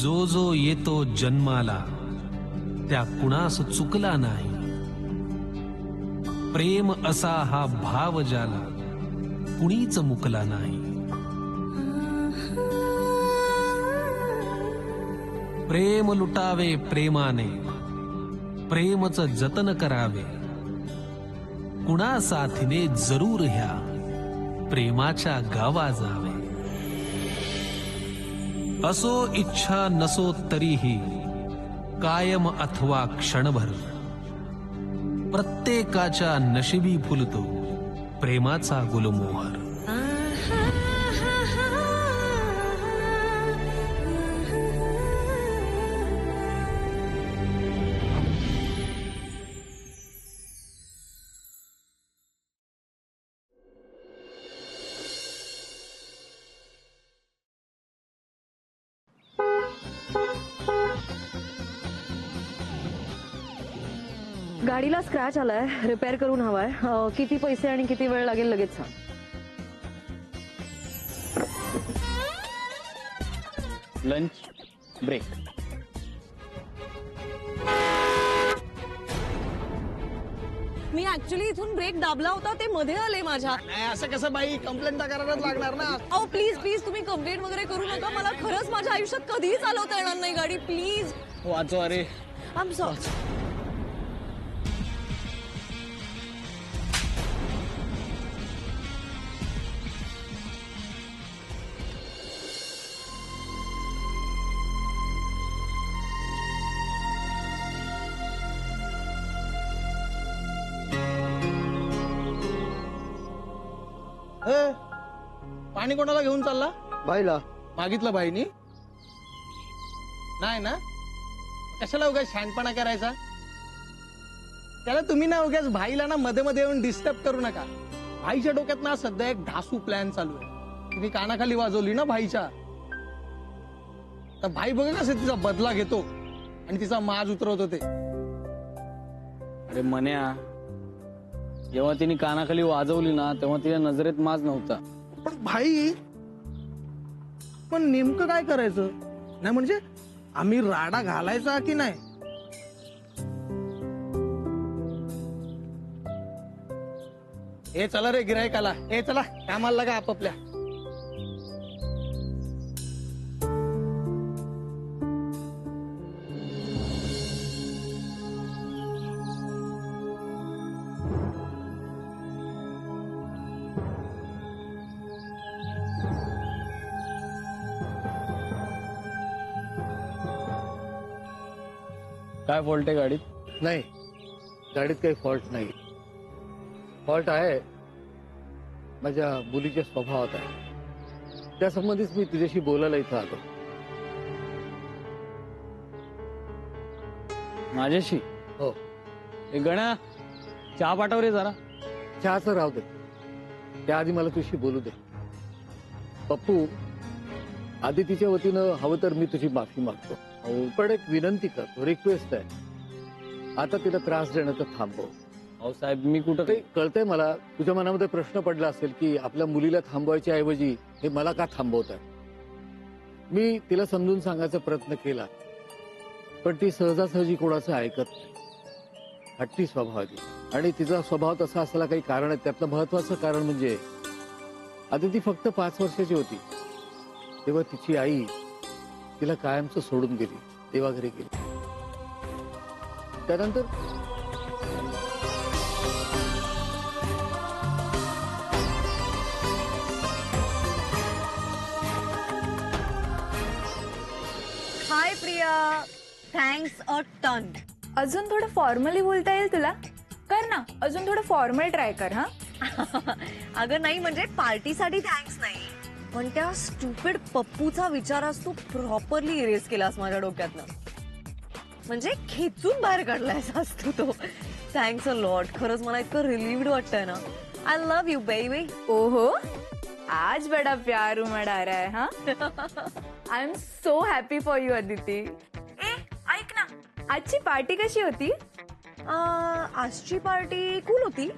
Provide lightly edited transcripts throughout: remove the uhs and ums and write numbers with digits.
जो जो येतो जन्माला त्या कुणास चुकला नाही. प्रेम असा हा भाव ज्याला कुणीच मुकला नाही. प्रेम लुटावे प्रेमाने, प्रेमच जतन करावे. कुणा साथीने जरूर ह्या प्रेमाच्या गावा जावे. असो इच्छा नसो तरीही कायम अथवा क्षणभर प्रत्येकाच्या नशिबी फुलतो प्रेमाचा गुलमोहर. गाडीला स्क्रॅच आलाय, रिपेअर करून हवाय. किती पैसे आणि किती वेळ लागेल लगेच सांग. Lunch break. मी ऍक्च्युली इथून ब्रेक दाबला होता, ते मध्ये आले माझ्या. असं कसं बाई, कंप्लेंट करायलाच लागणार ना. अहो प्लीज प्लीज तुम्ही कंप्लेंट वगैरे करू नका. मला खरंच माझ्या आयुष्यात कधीही चालवता येणार नाही गाडी. प्लीज वाचो. अरे आय एम सॉरी. पाणी कोणाला घेऊन चालला? बाईला मागितलं बाईनी नाही ना. कशाला उगाच शहाणपणा करायचा? त्याला तुम्ही ना उगाच भाईला ना मध्ये मध्ये येऊन डिस्टर्ब करू नका. भाईच्या डोक्यात ना सध्या एक ढासू प्लॅन चालू आहे. तुम्ही कानाखाली वाजवली ना भाईच्या, तर भाई बघा कसं तिचा बदला घेतो आणि तिचा माज उतरवतो ते. अरे मन्या, जेव्हा तिने कानाखाली वाजवली ना तेव्हा तिच्या नजरेत माज नव्हता. पण भाई, पण नेमकं काय करायचं? नाही म्हणजे आम्ही राडा घालायचा की नाही? हे चला रे गिरायकाला, हे चला कामाला लागा आपापल्या. काय फॉल्ट आहे गाडीत? नाही, गाडीत काही फॉल्ट नाही. फॉल्ट आहे माझ्या मुलीच्या स्वभावात आहे. त्या संबंधीच मी तुझ्याशी बोलायला इथं आलो. माझ्याशी? हो. ए गण्या, चहा पाठव रे जरा. चहाचं राहू दे, त्याआधी मला तुझी बोलू दे. पप्पू, आधी तिच्या वतीनं हवं तर मी तुझी माफी मागतो, पण एक विनंती करतो, रिक्वेस्ट आहे. आता तिला त्रास देणं तर थांबव. अहो साहेब, मी कुठं काही कळतंय मला. तुझ्या मनामध्ये प्रश्न पडला असेल की आपल्या मुलीला थांबवायच्या ऐवजी हे मला का थांबवत आहे. मी तिला समजून सांगायचा प्रयत्न केला, पण ती सहजासहजी कोणाचं ऐकत नाही. हट्टी स्वभाव आहे आणि तिचा स्वभाव तसा असायला काही कारण आहे. त्यातलं महत्वाचं कारण म्हणजे आधी ती फक्त 5 वर्षाची होती तेव्हा तिची आई तिला कायमचं सोडून गेली, देवाघरी गेली. त्यानंतर हाय प्रिया, थँक्स अ टन. अजून थोडं फॉर्मली बोलता येईल तुला? कर ना, अजून थोडं फॉर्मल ट्राय कर. हा अगं नाही, म्हणजे पार्टीसाठी थँक्स नाही, पण त्या स्टुपिड पप्पूचा विचारास तू प्रॉपरली इरेज केलास माझ्या डोक्यातनं. म्हणजे खेचून बाहेर काढलायस आज तू तो. Thanks a lot. खरंच मला इतकं रिलीव्ड वाटतंय ना. I love you baby. ओहो, आज बडा प्यार उमड़ा रहा है. हा I am so happy for you Aditi. ए ऐक ना, आजची पार्टी कशी होती? आजची पार्टी कूल होती,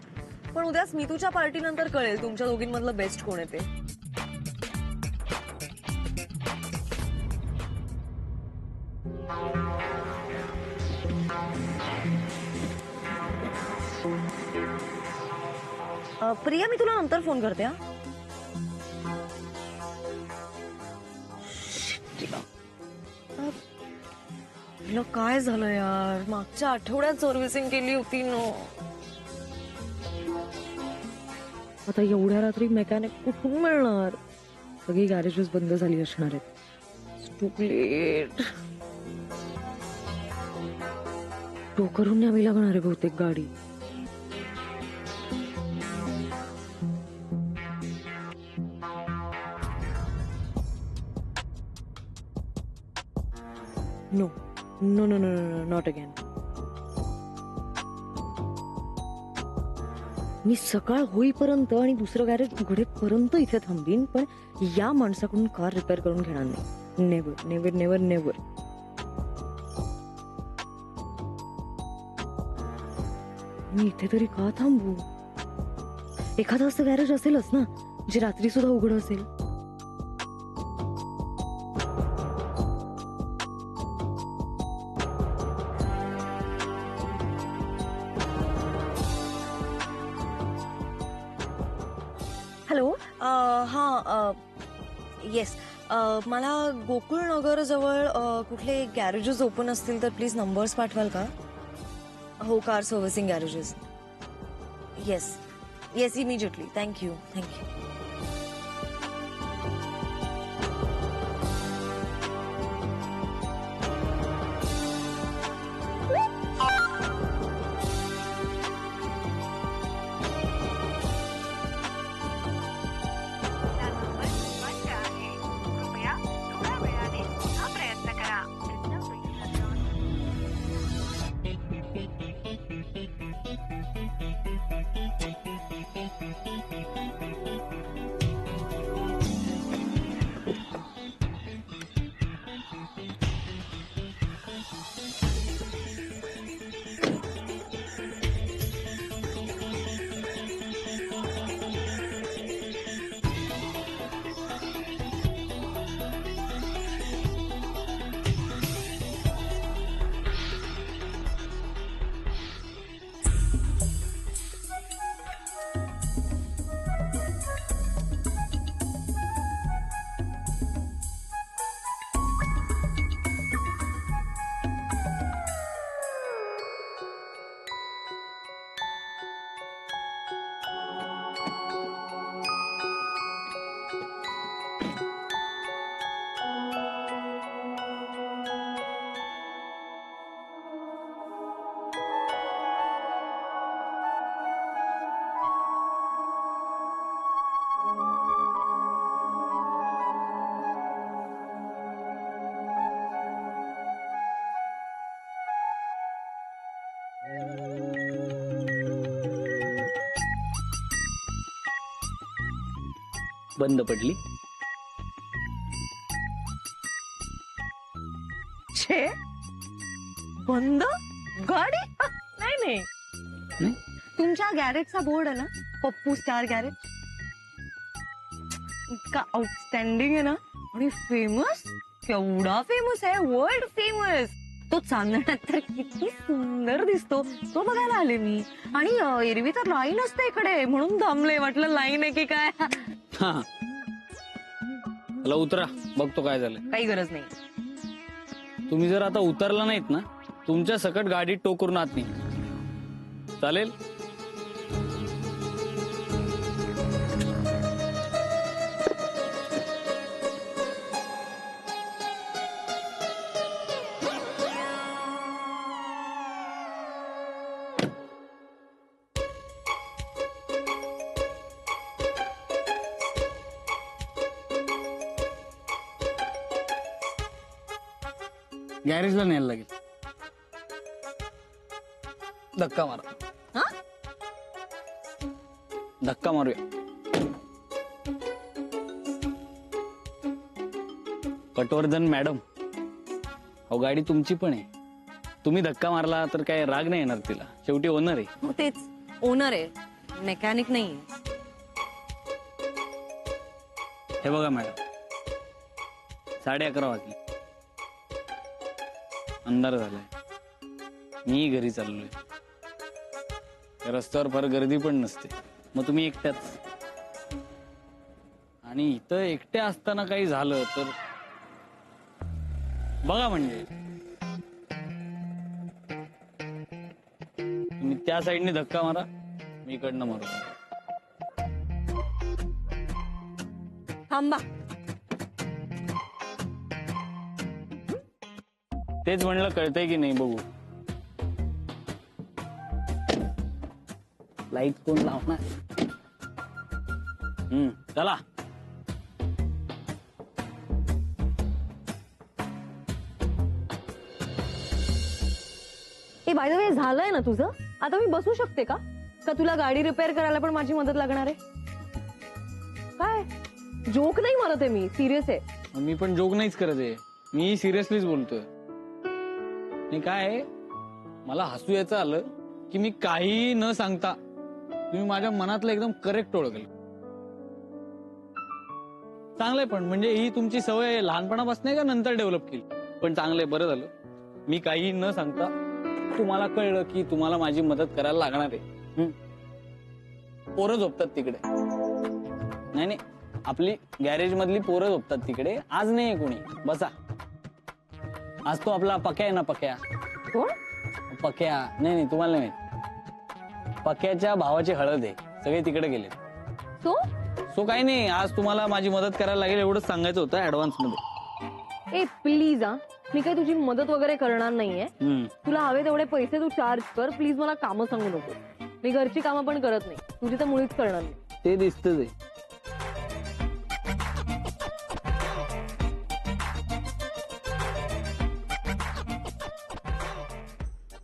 पण उद्या स्मितूच्या पार्टी नंतर कळेल तुमच्या दोघींमधलं बेस्ट कोण आहे ते. प्रिया मी तुला नंतर फोन करते हा. तिला काय झालं यार, मागच्या आठवड्यात सर्व्हिसिंग केली होती ना. आता एवढ्या रात्री मेकॅनिक कुठून मिळणार? सगळी गॅरेजेस बंद झाली असणार आहेत. To late. टो करून न्यावी लागणार आहे बहुतेक गाडी. No no no no no not again. मी सकाळ होईपर्यंत आणि दुसरं गॅरेज उघडेपर्यंत इथे थांबीन, पण या माणसाकडून कार रिपेअर करून घेणार नाही. Never never never never. मी इथे तरी का थांबू? एखादं असं गॅरेज असेलच ना जे रात्री सुद्धा उघड असेल. हॅलो. हां येस. मला गोकुळनगर जवळ कुठले गॅरेजेस ओपन असतील तर प्लीज नंबर्स पाठवाल का? हो, car servicing garages. Yes yes immediately. Thank you thank you. बंद पडली. छे बंद गाडी? नाही नाही नाही? तुमच्या गॅरेजचा बोर्ड आहे ना, पप्पू स्टार गॅरेज, इतका आउटस्टँडिंग आहे ना आणि फेमस, केवढा फेमस आहे, वर्ल्ड फेमस. तो चांदण्यात तर किती सुंदर दिसतो, तो बघायला आले मी. आणि एरवी तर लाईन असते इकडे म्हणून थांबले, म्हटलं लाईन आहे की काय. हा उतरा, बघतो काय झालं. काही गरज नाही. तुम्ही जर आता उतरला नाहीत ना, तुमच्या सकट गाडीत टो करून आत नाही. चालेल? गॅरेजला न्यायला लागेल. धक्का मारा. हा? धक्का मारूया. पटवर्धन मॅडम, अहो गाडी तुमची पण आहे. तुम्ही धक्का मारला तर काय राग नाही येणार तिला, शेवटी ओनर आहे. हो तेच, ओनर आहे, मेकॅनिक नाही. हे बघा मॅडम, 11:30 वाजले, अंधार झालाय, मी घरी चाललोय. रस्त्यावर फार गर्दी पण नसते. मग तुम्ही एकट्याच. आणि इथं एकट्या असताना काही झालं तर बघा, म्हणजे तुम्ही त्या साईडने धक्का मारा, मी इकडनं मारू. थांबा. तेच म्हणलं, कळतंय की नाही बघू. लाईट कोण लावणार? चला. ए बाय द वे, झालंय ना तुझं? आता मी बसू शकते का तुला गाडी रिपेअर करायला पण माझी मदत लागणार आहे? काय जोक नाही मारत आहे, मी सिरियस आहे. मी पण जोक नाहीच करत आहे, मी सिरियसलीच बोलतोय. आणि काय आहे, मला हसू यायचं आलं की मी काही न सांगता तुम्ही माझ्या मनातलं एकदम करेक्ट ओळखलं. चांगलंय, पण म्हणजे ही तुमची सवय लहानपणापासून का नंतर डेव्हलप केली? पण चांगलंय, बरं झालं मी काही न सांगता तुम्हाला कळलं की तुम्हाला माझी मदत करायला लागणार आहे. पोरं झोपतात तिकडे. नाही, आपली गॅरेज मधली पोरं झोपतात तिकडे. आज नाही कोणी, बसा. आज तो आपला पक्या आहे ना, पक्या. कोण? पक्या? नाही तुम्हाला नाही माहित. पक्याच्या भावाची हळद आहे, सगळे तिकडे गेले. सो काही नाही, आज तुम्हाला माझी मदत करायला लागेल एवढंच सांगायचं होतं ऍडव्हान्स मध्ये. ए प्लीज मी काही तुझी मदत वगैरे करणार नाहीये. तुला हवे तेवढे पैसे तू चार्ज कर प्लीज, मला कामं सांगू नको. मी घरची कामं पण करत नाही, तुझी तर मुळीच करणार नाही. ते दिसतच आहे.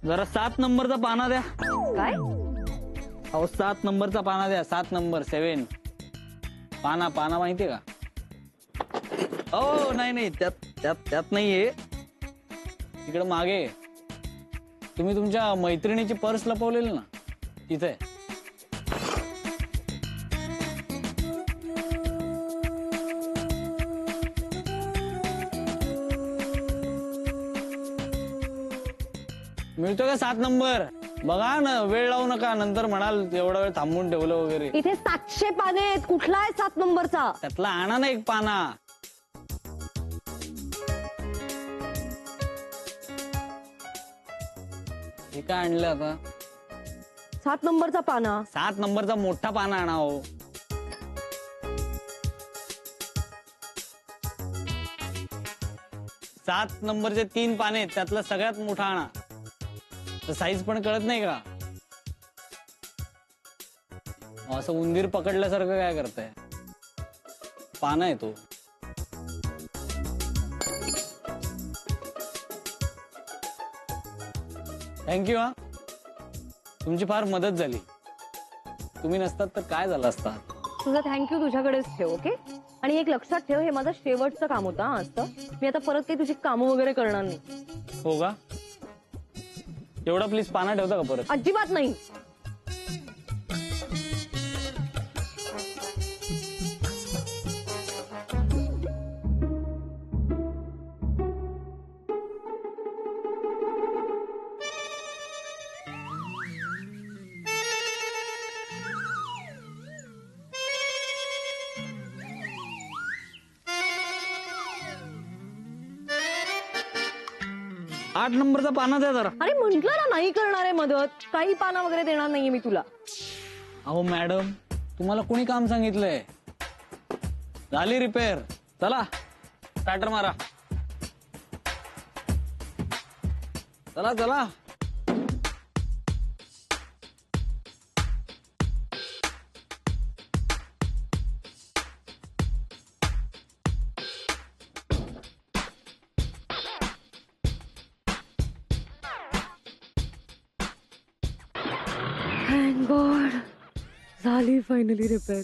जरा 7 नंबरचा पाना द्या. काय? अहो 7 नंबरचा पाना द्या. 7 नंबर 7 पाना. पाना माहितीये का? हो नाही त्यात नाहीये, तिकडे मागे. तुम्ही तुमच्या मैत्रिणीची पर्स लपवलेली ना, तिथे. मिळतो का 7 नंबर? बघा ना, वेळ लावू नका, नंतर म्हणाल एवढा वेळ थांबून ठेवलं वगैरे. इथे 700 पाने आहेत, कुठला आहे 7 नंबरचा? त्यातला आणा ना एक पाना. हे काय आणलं आता? 7 नंबरचा पाना. 7 नंबरचा मोठा पाना आणा हो. सात नंबरचे 3 पाने आहेत, त्यातला सगळ्यात मोठा आणा. साईज पण कळत नाही का? असं उंदीर पकडल्यासारखं काय करताय? पाना आहे तो. थँक्यू. हा, तुमची फार मदत झाली. तुम्ही नसतात तर काय झालं असतं? तुझा थँक्यू तुझ्याकडेच ठेव, ओके? आणि एक लक्षात ठेव, हे माझं शेवटचं काम होतं आज. मी आता परत काही तुझी कामं वगैरे करणार नाही. हो का? एवढा प्लीज पाना ठेवता का परत? अजिबात नाही. आठ नंबरचा पाना द्या जरा. अरे म्हंटल ना नाही करणार आहे मदत, काही पाना वगैरे देणार नाहीये मी तुला. अहो मॅडम, तुम्हाला कोणी काम सांगितलंय? झाली रिपेअर, चला स्टार्टर मारा. चला चला. थँक गॉड, झाली फायनली रिपेअर.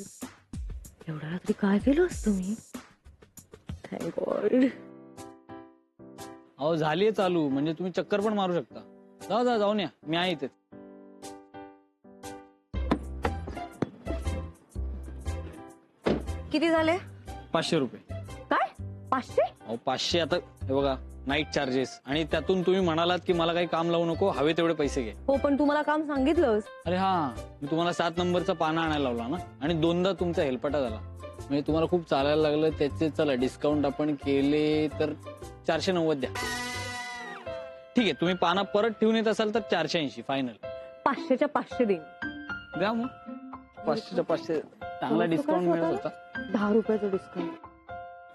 एवढ्या रात्री काय केलं असतं मी? Thank God. अहो झालीये चालू, म्हणजे तुम्ही चक्कर पण मारू शकता. जाऊन या, मी आहे इथे. किती झाले? 500 रुपये. काय 500? अहो 500 आता हे बघा, नाईट चार्जेस, आणि त्यातून तुम्ही म्हणालात की मला काही काम लावू नको, हवे तेवढे पैसे घे. हो पण तू मला काम सांगितलंस. अरे हा, मी तुम्हाला 7 नंबरचा पाना आणायला लावला ना, आणि 2दा तुमचा हेलपाटा झाला. म्हणजे तुम्हाला खूप चालायला लागलं, त्याचे चला डिस्काउंट आपण केले तर 490 द्या. ठीक आहे, तुम्ही पाना परत ठेवून येत असाल तर 480 फायनल 500च्या 500 देईन. द्या. मग 500च्या 500 चांगला डिस्काउंट मिळत होता. 10 रुपयाचं डिस्काउंट.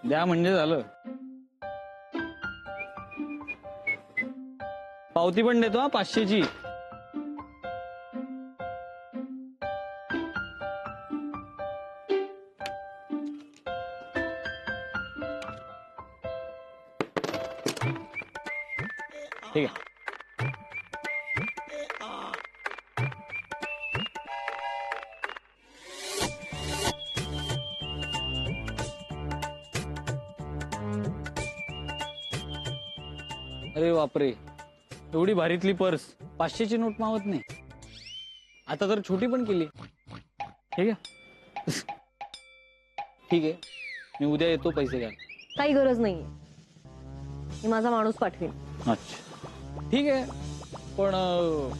द्या म्हणजे झालं. पावती पण देतो हा 500ची. ठीक आहे. अरे बापरे, एवढी भारीतली पर्स 500ची नोट मावत नाही. आता तर छोटी पण केली. ठीक आहे. ठीक आहे, मी उद्या येतो पैसे घ्यायला. काही गरज नाहीये, मी माझा माणूस पाठवेन. अच्छा ठीक आहे, पण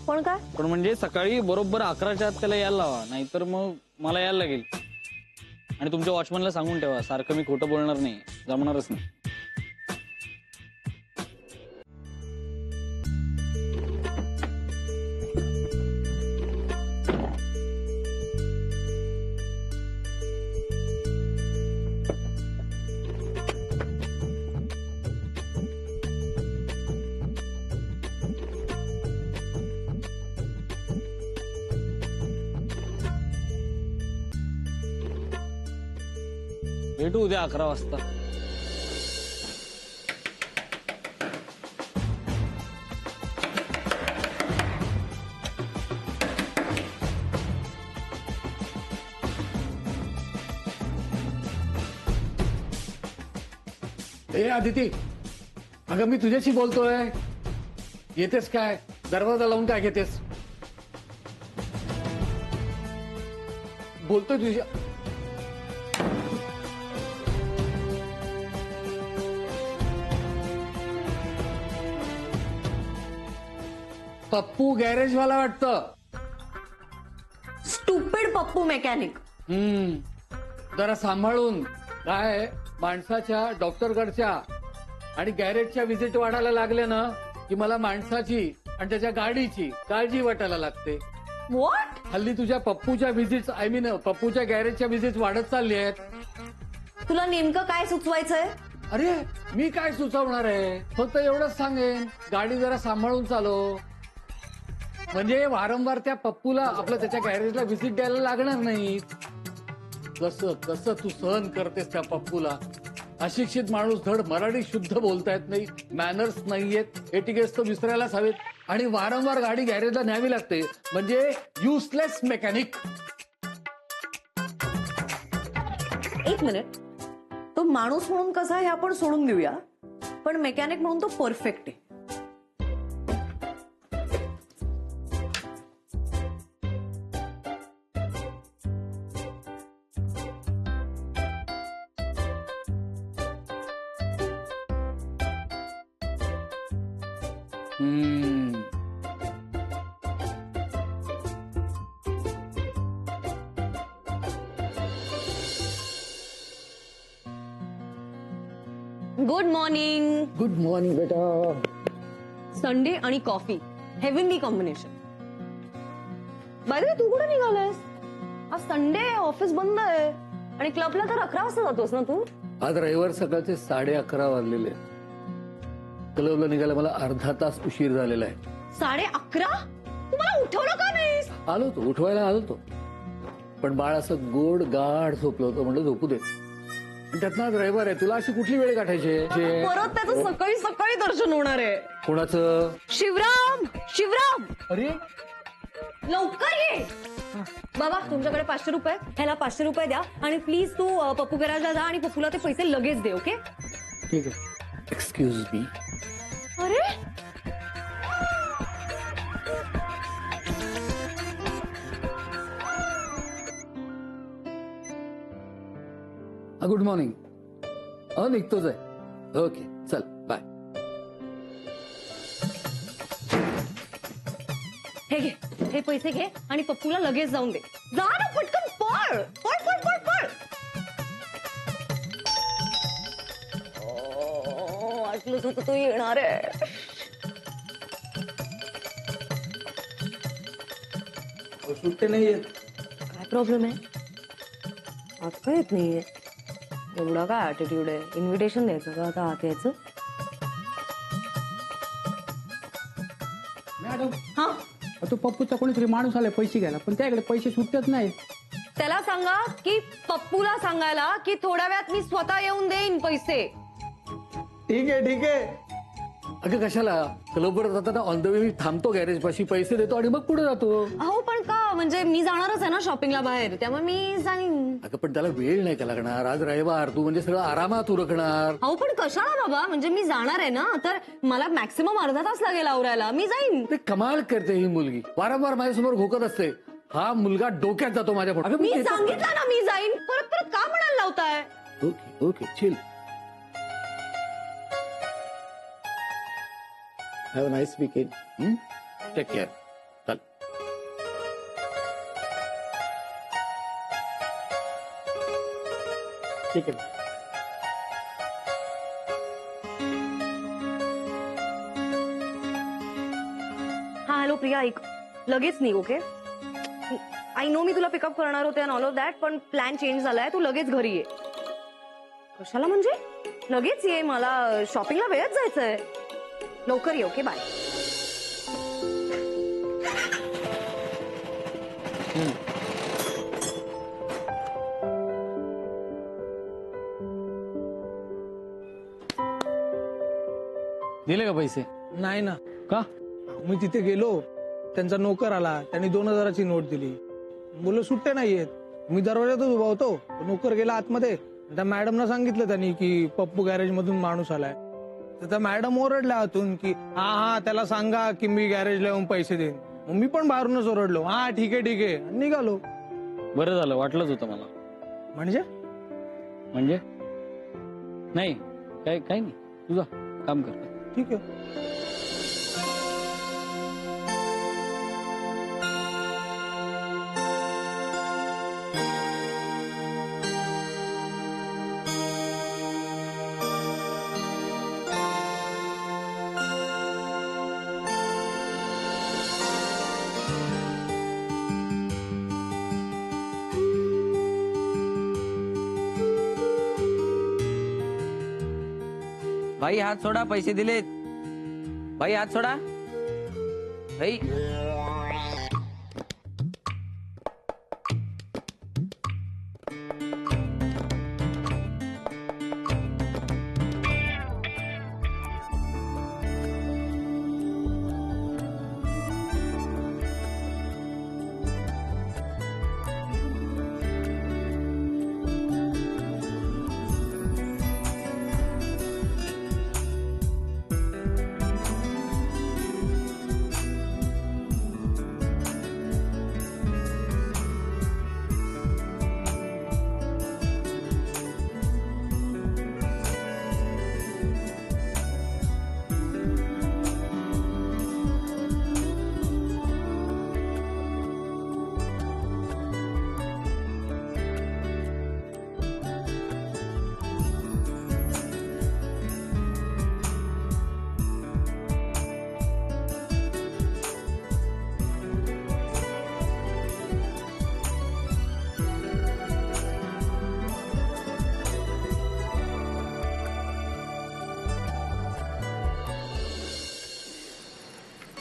पण काय? पण म्हणजे सकाळी बरोबर 11च्या आत त्याला यायला लावा, नाहीतर मग मला यायला लागेल. आणि तुमच्या वॉचमनला सांगून ठेवा, सारखं मी खोटं बोलणार नाही, जमणारच नाही. भेटू उद्या 11 वाजता. ए आदिती, अगं मी तुझ्याशी बोलतोय. येतेस काय? दरवाजा लावून काय घेतेस? बोलतोय तुझ्या. पप्पू गॅरेजवाला वाटतं. Stupid Pappu mechanic. जरा सांभाळून. काय माणसाच्या डॉक्टरकडच्या आणि गॅरेजच्या व्हिजिट वाढायला लागल्या ना की मला माणसाची आणि त्याच्या गाडीची काळजी वाटायला लागते. व्हॉट? हल्ली तुझ्या पप्पूच्या व्हिजिट पप्पूच्या गॅरेजच्या व्हिजिट वाढत चालली आहेत. तुला नेमकं काय सुचवायचंय? अरे मी काय सुचवणार आहे, फक्त एवढंच सांगेन, गाडी जरा सांभाळून चालव. म्हणजे वारंवार त्या पप्पूला आपलं त्याच्या गॅरेजला व्हिजिट द्यायला लागणार नाही. कसं कसं तू सहन करतेस त्या पप्पूला. अशिक्षित माणूस, धड मराठी शुद्ध बोलता येत नाही, मॅनर्स नाहीयेत, एटिकेट्स तर विसरायलाच हवेत, आणि वारंवार गाडी गॅरेजला न्यावी लागते. म्हणजे युजलेस मेकॅनिक. एक मिनिट, तो माणूस म्हणून कसा आहे हे आपण सोडून देऊया, पण मेकॅनिक म्हणून तो परफेक्ट आहे. Good morning. गुड मॉर्निंग बेटा. संडे आणि coffee, heavenly combination. By the way, तू कुठे निघालायस? आज संडे, ऑफिस बंद आहे, आणि क्लबला तर 11 वाजता जातोस ना तू? आज रविवार सकाळचे 11:30 वाजलेले. क्लबला निघायला मला अर्धा तास उशीर झालेला आहे. 11:30? तुम्हाला उठवलं का नाही? आलो तो, उठवायला आलो तो, पण बाळ असं गोड गाढ झोपलं होतं. म्हणलं झोपू दे. त्यातनं आज रविवार आहे, तुला अशी कुठली वेळ गाठायची? परत त्याचं सकाळी सकाळी दर्शन होणार आहे. कोणाचं? शिवराम. शिवराम, अरे लवकर ये. बाबा, तुमच्याकडे 500 रुपये, ह्याला 500 रुपये द्या, आणि प्लीज तू पप्पू गॅरेजला जा आणि पप्पूला ते पैसे लगेच दे. ओके? ठीक आहे. Excuse me. अरे गुड मॉर्निंग. निघतोच आहे. ओके चल बाय. हे पैसे घे आणि पप्पूला लगेच जाऊन दे. जा ना पटकन, पळ पळ पळ पळ पळ. वाटलंच होतं तू येणार आहे. सुट्टे नाहीयेत. काय प्रॉब्लेम आहे? आज काय येत नाहीये. एवढा काय ऍटिट्यूड आहे? इन्व्हिटेशन द्यायचं का आता आत यायचं? मॅडम हा, तो पप्पूचा कोणीतरी माणूस आलाय पैसे घ्यायला, पण त्याकडे पैसे सुटत नाही. त्याला सांगा की पप्पूला सांगायला की थोड्या वेळात मी स्वतः येऊन देईन पैसे. ठीक आहे ठीक आहे. अगं कशाला क्लबवर जाताना ऑन द वे मी थांबतो गॅरेज पाशी, पैसे देतो आणि मग पुढे जातो. अहो पण का, म्हणजे मी जाणारच आहे ना शॉपिंगला बाहेर, त्यामुळे मी जाईन. अगं पण त्याला वेळ नाही का लागणार? आज रविवार, तू म्हणजे सगळं आरामात उरकणार. अहो पण कशाला बाबा, म्हणजे मी जाणार आहे ना, तर मला मॅक्सिमम अर्धा तास लागेल आवरायला. मी जाईन. ते कमाल करते ही मुलगी, वारंवार माझ्यासमोर घोकत असते. हा मुलगा डोक्यात जातो माझ्या पुढे. अगं मी ते तर- सांगितलं ना मी जाईन. परत परत का म्हणायला लावताय? Okay okay chill. Have a nice weekend. Take care. चल. ठीक आहे. हा हॅलो प्रिया, ऐक, लगेच निघ. ओके, आय नो मी तुला पिकअप करणार होते अँड ऑल ऑफ दॅट, पण प्लॅन चेंज झालाय. तू लगेच घरी ये. कशाला म्हणजे? लगेच ये, मला शॉपिंगला वेळच जायचंय. लवकर ये. Okay, bye. दिले का पैसे? नाही ना. का? मी तिथे गेलो, त्यांचा नोकर आला, त्यांनी 2000ची नोट दिली. मुलं सुट्टे नाहीयेत. मी दरवाजातच उभा होतो, नोकर गेला आतमध्ये. त्या मॅडमना सांगितलं त्यांनी की पप्पू गॅरेज मधून माणूस आलाय. तर त्या मॅडम ओरडल्या आतून की हा त्याला सांगा की मी गॅरेजला येऊन पैसे देईन. मग मी पण बाहेरूनच ओरडलो, हा ठीक आहे आणि निघालो. बरं झालं, वाटलंच होतं मला. म्हणजे म्हणजे नाही, काही नाही. तुझा काम कर. ठीक आहे. भाई हात सोडा, पैसे दिलेत. भाई हात सोडा. भाई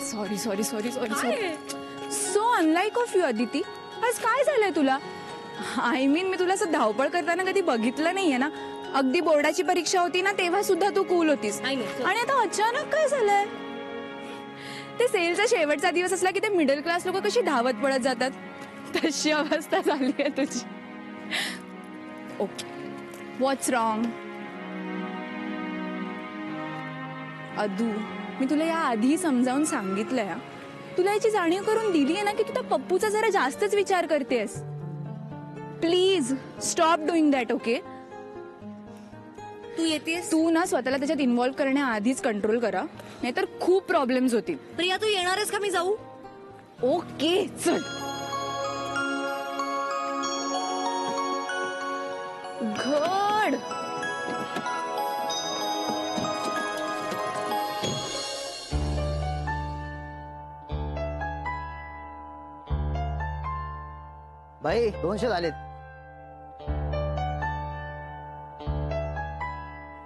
sorry sorry sorry sorry sorry. So unlike of you Aditi. आज काय झालंय तुला? आय मीन मी तुला असं धावपळ करताना कधी बघितलं नाहीये ना. अगदी बोर्डाची परीक्षा होती ना तेव्हा सुद्धा तू कूल होतीस, I know. आणि आता अचानक काय झालंय? ते सेलचा शेवटचा दिवस असला की ते मिडल क्लास लोक कशी धावत पडत जातात, तशी अवस्था झाली आहे तुझी. ओके, व्हॉट्स रॉंग? अदू, मी तुला या आधी समजावून सांगितलंय, तुला याची जाणीव करून दिली आहे ना की तू त्या पप्पूचा जरा जास्तच विचार करतेस. Please stop doing that. Okay, तू येतेस? तू ना स्वतःला त्याच्यात इन्व्हॉल्व करण्याआधीच कंट्रोल करा, नाहीतर खूप प्रॉब्लेम्स होतील. प्रिया, तू येणारच का मी जाऊ? ओके चल. घड. भाई 200 झालेत.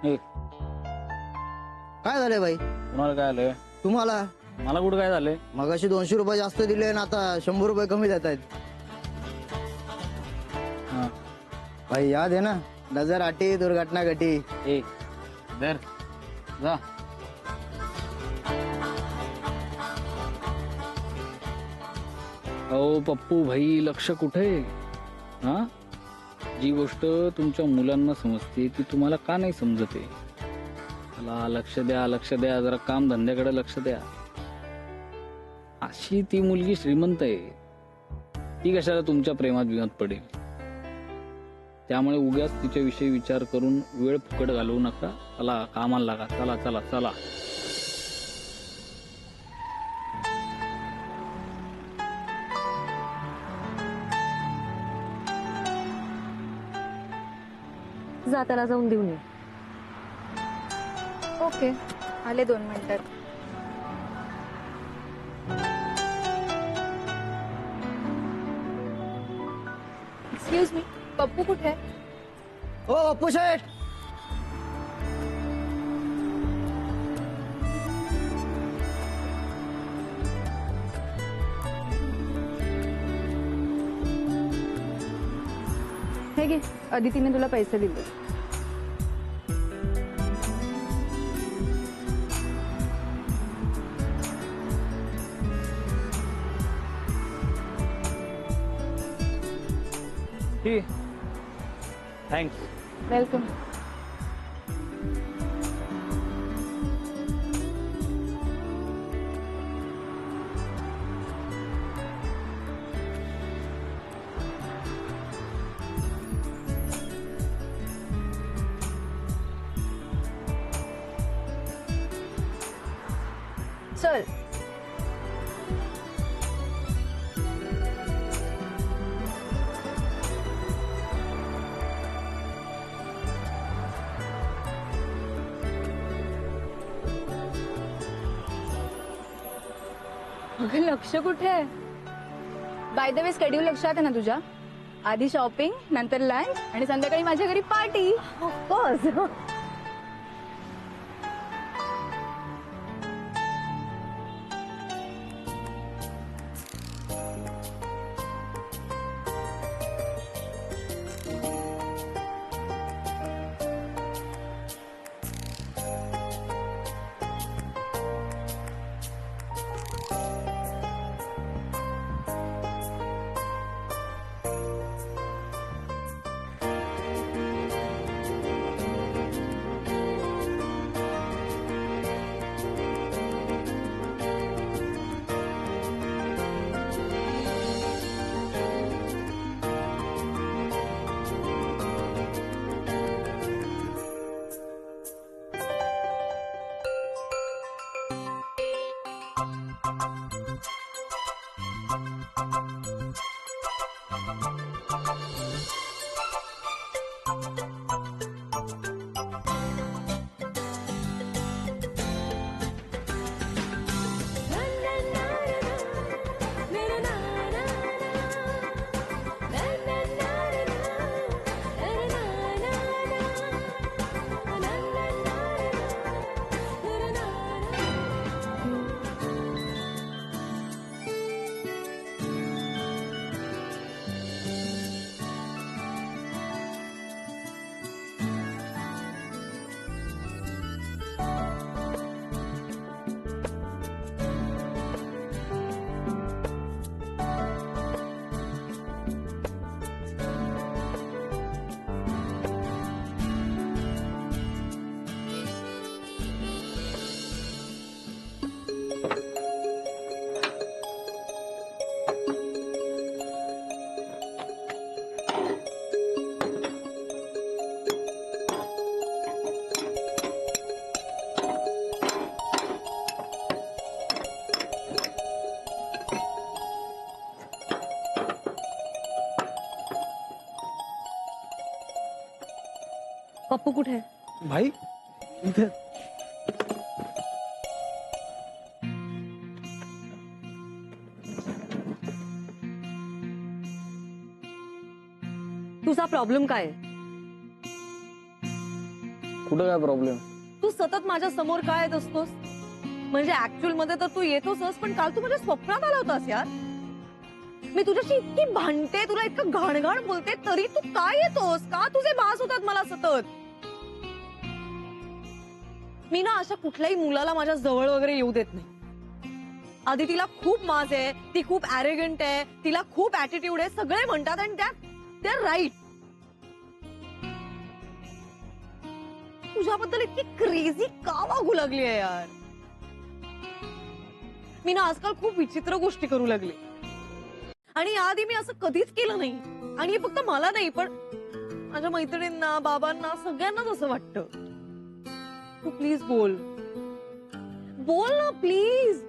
हे, काय झाले भाई तुम्हाला काय आलंय? तुम्हाला? मला कुठं काय झालंय? मगाशी 200 रुपये जास्त दिले आणि आता 100 रुपये कमी देत आहेत. हा. भाई याद है ना, नजर आटी दुर्घटना घटी. ए दर जा. अहो पप्पू भाई, लक्ष कुठे? हा, जी गोष्ट तुमच्या मुलांना समजते ती तुम्हाला का नाही समजते? मला लक्ष द्या, लक्ष द्या, जरा काम धंद्याकडे लक्ष द्या. अशी ती मुलगी श्रीमंत आहे, ती कशाला तुमच्या प्रेमात बिमात पडेल? त्यामुळे उगाच तिच्याविषयी विचार करून वेळ फुकट घालवू नका. चला कामाला लागा. चला चला चला. जा, त्याला जाऊन देऊन ये. ओके, आले 2 मिनिटात. एक्सक्यूज मी, पप्पू कुठे आहे? ओ अप्पू शेठ, हे घे, अदितीने तुला पैसे दिले. थँक्स. वेलकम. चल. अगं लक्ष कुठे आहे? बाय द वे, शेड्यूल लक्षात आहे ना तुझ्या? आधी शॉपिंग, नंतर लंच आणि संध्याकाळी माझ्या घरी पार्टी. ऑफकोर्स. पप्पू कुठे आहे? भाई इथे तुझा प्रॉब्लेम काय आहे? कुठं काय प्रॉब्लेम? तू सतत माझ्या समोर काय येत असतोस? म्हणजे ऍक्च्युअल मध्ये तर तू येतोसच, पण काल तू माझ्या स्वप्नात आला होतास यार. मी तुझ्याशी इतकी भांडते, तुला इतकं घाणघाण बोलते, तरी तू काय येतोस? का तुझे भास होतात मला सतत? मी ना अशा कुठल्याही मुलाला माझ्या जवळ वगैरे येऊ देत नाही. आधी तिला खूप माज आहे, ती खूप ॲरोगंट आहे, तिला खूप ऍटिट्यूड आहे, सगळे म्हणतात आणि ते राईट. तुझ्याबद्दल इतकी क्रेझी का वागू लागली आहे यार? मी ना आजकाल खूप विचित्र गोष्टी करू लागले आणि आधी मी असं कधीच केलं नाही. आणि हे फक्त मला नाही, पण माझ्या मैत्रिणींना, बाबांना, सगळ्यांनाच असं वाटतं. तू प्लीज बोल ना प्लीज.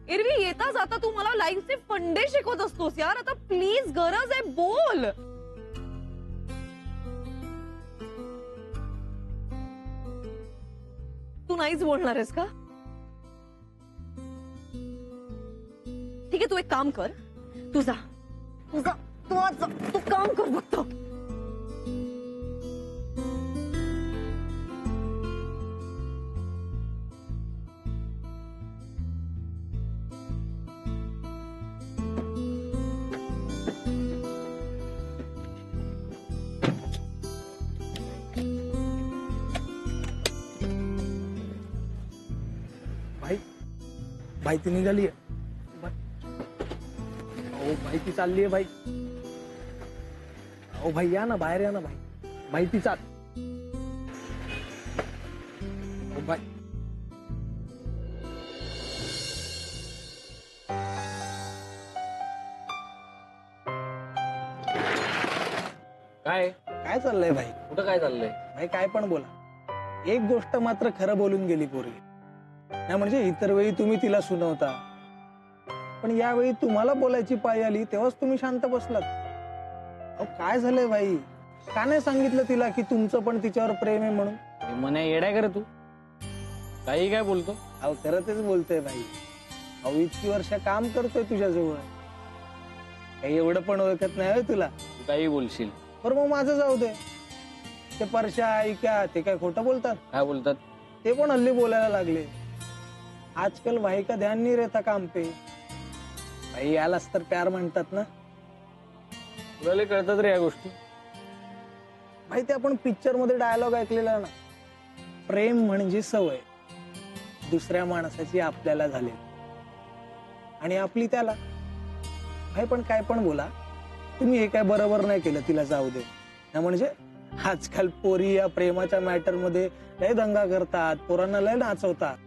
एरवी येता जाता तू मला लाईफचे फंडे शिकवत असतोस यार. आता प्लीज गरज आहे, बोल. तू नाहीच बोलणार आहेस का? ठीक आहे, तू एक काम कर, तू काम कर फक्त. भाई ती निघाली भाई ती चालली आहे भाई. ओ भाई या ना, बाहेर या ना भाई. भाई ती चाल. ओ भाई काय काय चाललंय भाई? कुठं काय चाललंय? भाई काय पण बोला, एक गोष्ट मात्र खरं बोलून गेली पोरगी. नाही म्हणजे इतर वेळी तुम्ही तिला सुनवता, पण यावेळी तुम्हाला बोलायची पाळी आली तेव्हाच तुम्ही शांत बसलात. अहो काय झालंय भाई? का नाही सांगितलं तिला की तुमचं पण तिच्यावर प्रेम आहे म्हणून? मने येडाय कर तू, काही काय बोलतो? अहो खरं तेच बोलतोय भाई. अहो इतकी वर्ष काम करतोय तुझ्याजवळ, काही एवढं पण ओळखत नाही तुला? तू काही बोलशील? बरं मग माझं जाऊ दे. ते परशा ऐक्या ते काय खोटं बोलतात? काय बोलतात? ते पण हल्ली बोलायला लागले. आजकाल भाई का ध्यान नहीं रहता काम पे. भाई यालाच तर प्यार म्हणतात ना. तुला कळतात रे या गोष्टी? भाई ते आपण पिक्चर मध्ये डायलॉग ऐकलेला ना, प्रेम म्हणजे सवय दुसऱ्या माणसाची आपल्याला झाली आणि आपली त्याला. भाई पण काय पण बोला, तुम्ही हे काय बरोबर नाही केलं. तिला जाऊ दे ना. म्हणजे आजकाल पोरी या प्रेमाच्या मॅटर मध्ये लय दंगा करतात, पोरांना लय नाचवतात.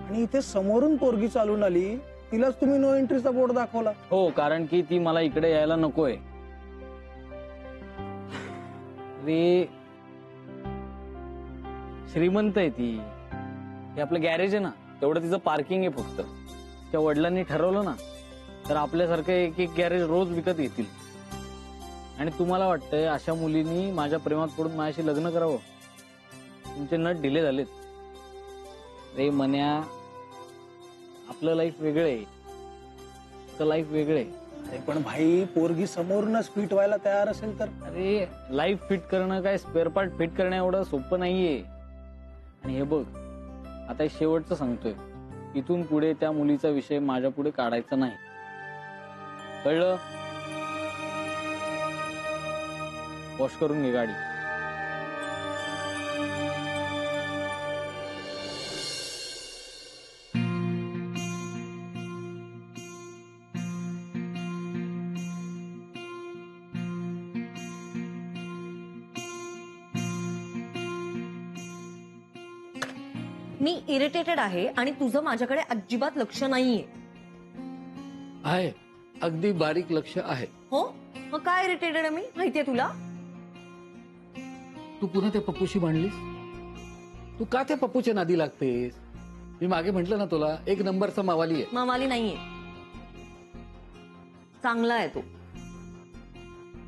आणि इथे समोरून पोरगी चालून आली, तिलाच तुम्ही नो एंट्रीचा बोर्ड दाखवला. हो, कारण की ती मला इकडे यायला नकोय. रे श्रीमंत आहे ती. हे आपलं गॅरेज आहे ना, तेवढं तिचं पार्किंग आहे फक्त. त्या वडिलांनी ठरवलं ना तर आपल्यासारखं एक एक गॅरेज रोज विकत येतील. आणि तुम्हाला वाटतंय अशा मुलींनी माझ्या प्रेमात पडून माझ्याशी लग्न करावं? तुमचे नट ढिले झालेत रे मन्या. आपलं लाईफ वेगळं आहे, तुझं लाईफ वेगळं आहे. अरे पण भाई पोरगी समोरूनच फिट व्हायला तयार असेल तर? अरे लाईफ फिट करणं काय स्पेअर पार्ट फिट करणं एवढं सोपं नाहीये. आणि हे बघ, आता शेवटचं सांगतोय, इथून पुढे त्या मुलीचा विषय माझ्या पुढे काढायचा नाही, कळलं? वॉश करून घे गाडी. मी इरिटेटेड आहे आणि तुझं माझ्याकडे अजिबात लक्ष नाहीये. आहे, अगदी बारीक लक्ष आहे. हो, मग काय इरिटेटेड आहे मी माहितीये तुला? तू पुन्हा त्या पप्पूशी भांडलीस? तू का त्या पप्पूच्या नादी लागतेस? मी मागे म्हंटल ना तुला, एक नंबरचा मावाली आहे. मामाली नाहीये, चांगला आहे तो.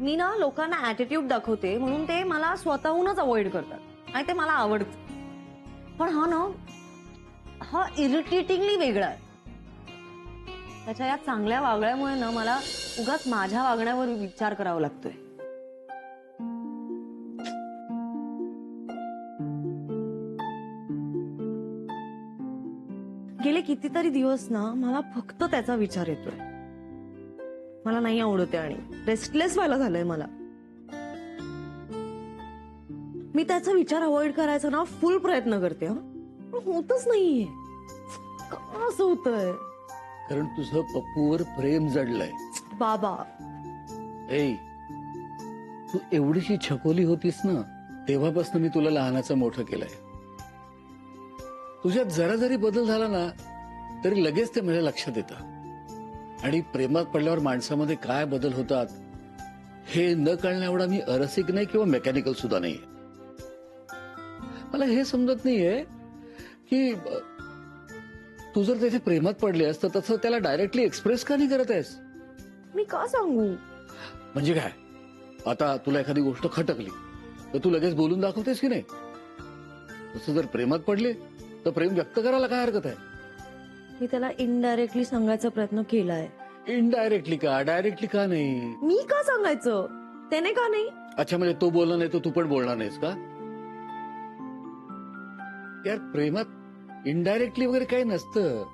मी ना लोकांना ऍटिट्यूड दाखवते म्हणून ते मला स्वतःहूनच अवॉइड करतात आणि ते मला आवडतं. पण हा इरिटेटिंगली वेगळा आहे. त्याच्या या चांगल्या वागण्यामुळे ना मला उगाच माझ्या वागण्यावर विचार करावा लागतोय. गेले कितीतरी दिवस ना मला फक्त त्याचा विचार येतोय. मला नाही आवडते आणि रेस्टलेस व्हायला झालंय मला. मी त्याचा विचार अवॉइड करायचा ना फुल प्रयत्न करते, पण होतच नाहीये. का असं होतंय? कारण तुझं पप्पूवर प्रेम जडलंय. बाबा ए, तू एवढीशी छकोली होतीस ना, तेव्हापासून मी तुला लहानाचं मोठं केलंय. तुझ्यात जरा जरी बदल झाला ना तरी लगेच ते माझ्या लक्षात येतं. आणि प्रेमात पडल्यावर माणसामध्ये काय बदल होतात हे न कळण्या एवढा मी अरसिक नाही किंवा मेकॅनिकल सुद्धा नाहीये. मला हे समजत नाहीये की तू जर त्याच्या प्रेमात पडलीस तर तसं त्याला डायरेक्टली एक्सप्रेस का नाही करत आहेस? मी का सांगू? म्हणजे काय, आता तुला एखादी गोष्ट खटकली तर तू लगेच बोलून दाखवतेस की नाही? तसं जर प्रेमात पडले तर प्रेम व्यक्त करायला काय हरकत आहे? मी त्याला इनडायरेक्टली सांगायचा प्रयत्न केलाय. इनडायरेक्टली का, डायरेक्टली का नाही? मी का सांगायचं, त्याने का नाही? अच्छा, म्हणजे तो बोलला नाही तर तू पण बोलणार नाहीस का? यार, प्रेमात इनडायरेक्टली वगैरे काही नसतं.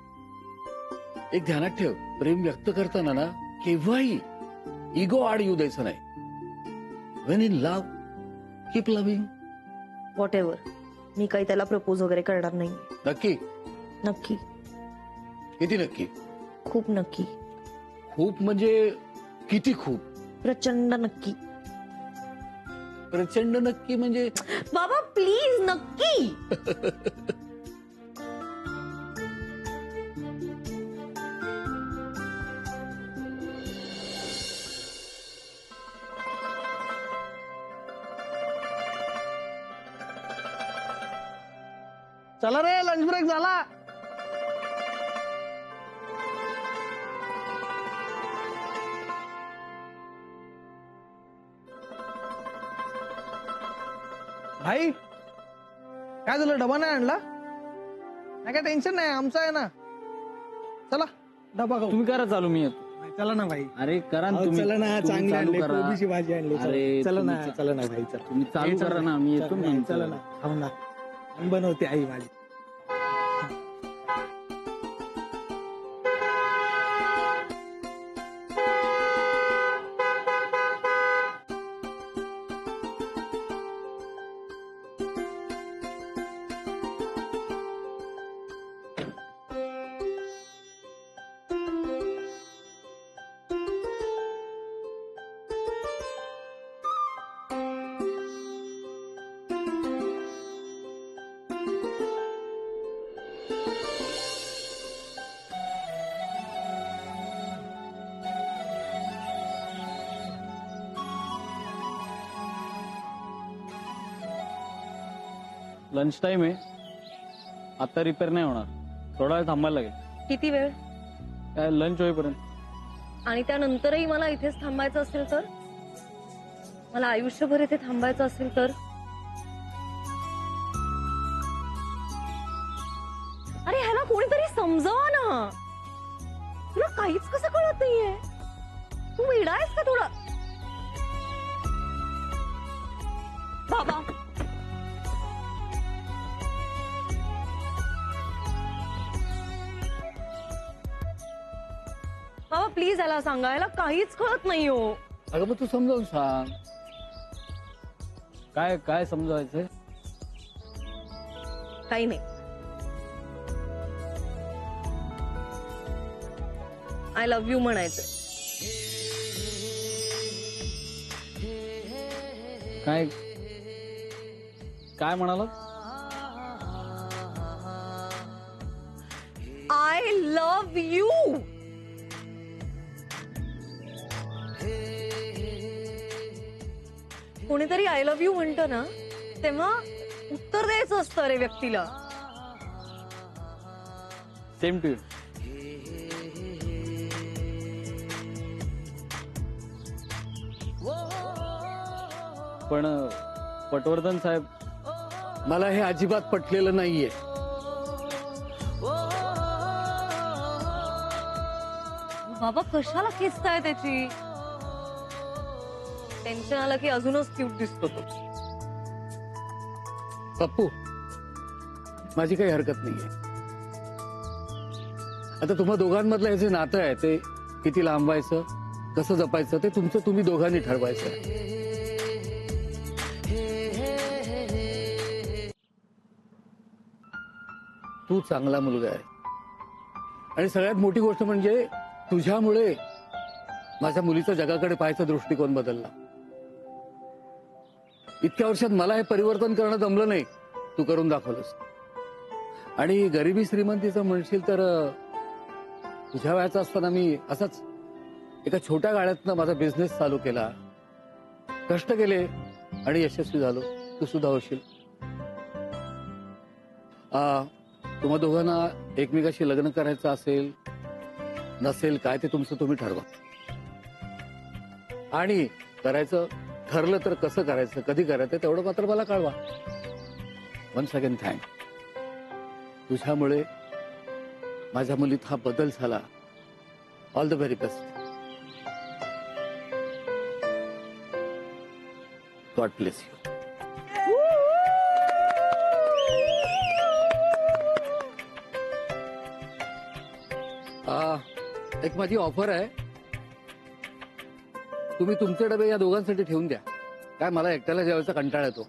एक ध्यानात ठेव, प्रेम व्यक्त करताना ना केव्हाही इगो आड येऊ द्यायचं नाही. When in love keep loving. Whatever. मी काही त्याला प्रपोज वगैरे करणार नाही. नक्की? नक्की. किती नक्की? खूप नक्की. खूप म्हणजे किती खूप? प्रचंड नक्की. प्रचंड नक्की म्हणजे? बाबा प्लीज, नक्की. चला रे, लंच ब्रेक झाला. भाई काय झालं, डबा नाही आणला? नाही काय टेन्शन नाही, आमचा आहे ना. चला डबा खाऊ. तुम्ही करा चालू, मी येतो. चला ना भाई. अरे करा ना अहो, तुम्ही. चला ना, तुम्ही चांगली चालू आणली, करा. कोबीची भाजी आणली. अरे, चला ना, तुम्ही चला ना भाई, चला. तुम्ही चालू करा ना, मी येतो ना. चला ना, खाऊ ना. बनवते आई माझी. लंच टाइम आहे, आता रिपेअर नाही होणार. थोडा वेळ थांबायला लागेल. किती वेळ? काय लंच होईपर्यंत. आणि त्यानंतरही मला इथेच थांबायचं असेल तर? मला आयुष्यभर इथे थांबायचं असेल तर? अरे ह्याला कोणीतरी समजावा ना. तुला काहीच कसं कळत नाहीये? तू वेडा आहेस का थोडा? बाबा बाबा प्लीज याला सांगा, याला काहीच कळत नाही हो. अगं मग तू समजावून सांग. काय काय समजायचंय? काही नाही. आय लव्ह यू म्हणायचं. काय काय म्हणाला? I love you. कोणीतरी आय लव्ह यू म्हणतं ना तेव्हा उत्तर द्यायचं असतं रे व्यक्तीला. Same to you. पण पटवर्धन साहेब, मला हे अजिबात पटलेलं नाहीये. बाबा कशाला खेचताय त्याची? टेन्शन आलं की अजूनच क्यूट दिसतो तो. पप्पू, माझी काही हरकत नाहीये. आता तुम्हा दोघांमधलं हे जे नातं आहे ते किती लांबवायचं, कसं जपायचं ते तुमचं तुम्ही दोघांनी ठरवायचं. तू चांगला मुलगा आहे आणि सगळ्यात मोठी गोष्ट म्हणजे तुझ्यामुळे माझ्या मुलीचा जगाकडे पाहायचा दृष्टिकोन बदलला. इतक्या वर्षात मला हे परिवर्तन करणं जमलं नाही, तू करून दाखवलंस. आणि गरिबी श्रीमंतीचं म्हणशील तर तुझ्या वयाचा असताना मी असाच एका छोट्या गाड्यातनं माझा बिझनेस चालू केला, कष्ट केले आणि यशस्वी झालो. तू सुद्धा होशील. तुम्हा दोघांना एकमेकाशी लग्न करायचं असेल नसेल काय ते तुमचं तुम्ही ठरवा. आणि करायचं ठरलं तर कसं करायचं, कधी करायचं तेवढं मात्र मला कळवा. Once again thank. तुझ्यामुळे माझ्या मुलीत हा बदल झाला. All the very best. God bless you. एक माझी ऑफर आहे. तुम्ही तुमचे डबे या दोघांसाठी ठेवून द्या. काय मला एकट्याला जेवायचा कंटाळा येतो.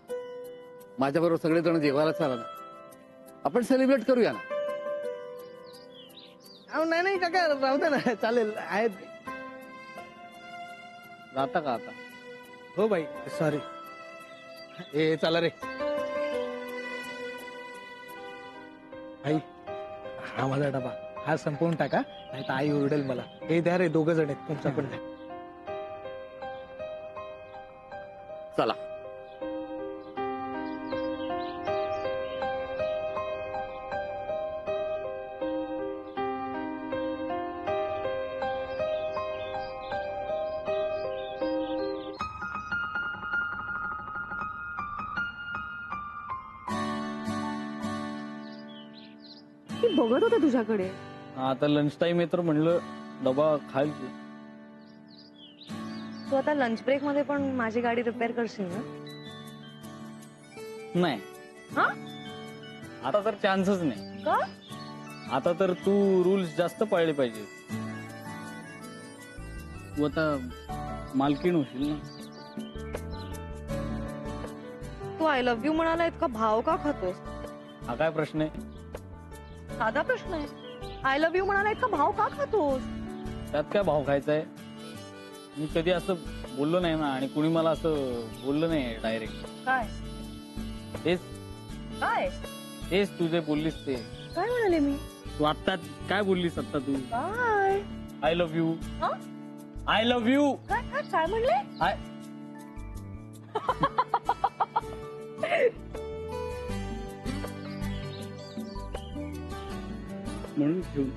माझ्याबरोबर सगळेजण जेवायला चला ना, आपण सेलिब्रेट करूया ना. अहो नाही नाही काका, राहू दे ना, चालेल. आहेत. जाता का आता? हो बाई, सॉरी. ए चला रे. आई, हा माझा डबा, हा संपवून टाका, नाही तर आई ओरडेल मला. हे द्या रे, 2 जण आहेत, तुमचा पण द्या. चला. ती बघत होते तुझ्याकडे. आता लंच टाइम आहे तर म्हणलं डबा खाईल की. तू आता लंच ब्रेक मध्ये पण माझी गाडी रिपेअर करशील ना? नाही. हा? आता तर चान्सच नाही. का? आता तर तू रूल्स जास्त पाळले पाहिजे. तू आता मालकीण होशील ना. तू आय लव्ह यू म्हणाला इतका भाव का खातोस? हा काय प्रश्न आहे? साधा प्रश्न आहे. आय लव्ह यू म्हणाला इतका भाव का खातोस? त्यात काय भाव खायचा आहे? मी कधी असं बोललो नाही ना, आणि कुणी मला असं बोललं नाही डायरेक्ट. काय तेच काय तेच तुझे बोललीस ते. काय म्हणाले मी? तू आत्ता काय बोललीस आत्ता तू? काय? I love you. हा? I love you. काय काय काय म्हणले? आय म्हणून ठेवून